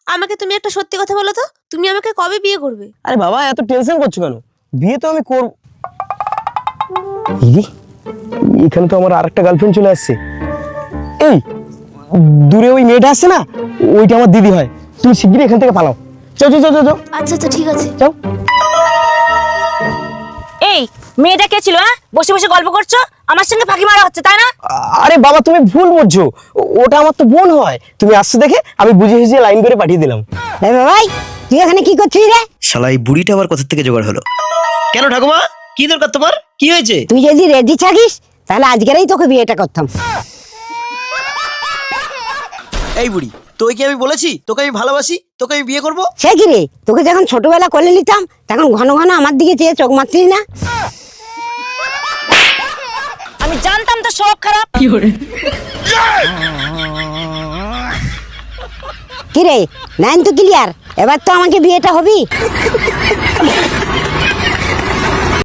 আমাকে তুমি একটা সত্যি কথা বলো তো, তুমি আমাকে কবে বিয়ে করবে? আরে বাবা এত টেনশন করছো কেন? বিয়ে তো আমি করব। এখানে তো আমার আরেকটা গার্লফ্রেন্ড চলে আসছে। এই দূরে ওই মেয়েটা আসছে না, ওইটা আমার দিদি হয়। তুমি শিগগিরই এখান থেকে পালাও। চল চল চল চল। আচ্ছা আচ্ছা ঠিক আছে। যাও। এই মেয়েটা কে ছিল? হ্যাঁ, বসে বসে গল্প করছো, আমার সঙ্গে ফাঁকি মারা হচ্ছে তাই না? আরে বাবা তুমি ভুল বুঝছো, ওটা আমার তো বোন হয়। তুমি আসছো দেখে আমি বুঝে বুঝে লাইন করে পাঠিয়ে দিলাম। ভাই তুই এখানে কি করছিস রে? শালা এই বুড়িটা আবার কোথা থেকে জোগাড় হলো? কেন ঠাকুমা, কি দরকার তোমার? কি হয়েছে? তুই যদি রেডি থাকিস তাহলে আজকেরই তোকে বিয়েটা করতাম। এই বুড়ি, তোকে কি আমি বলেছি তোকে আমি ভালোবাসি, তোকে আমি বিয়ে করব? সে কি রে, তোকে যখন ছোটবেলা কোলে নিতাম তখন ঘন ঘন আমার দিকে চেয়ে চোখ মারছিস না? আমি জানতাম তো সব খারাপ। কি রে, নাইন তো ক্লিয়ার, এবার তো আমাকে বিয়েটা হবি।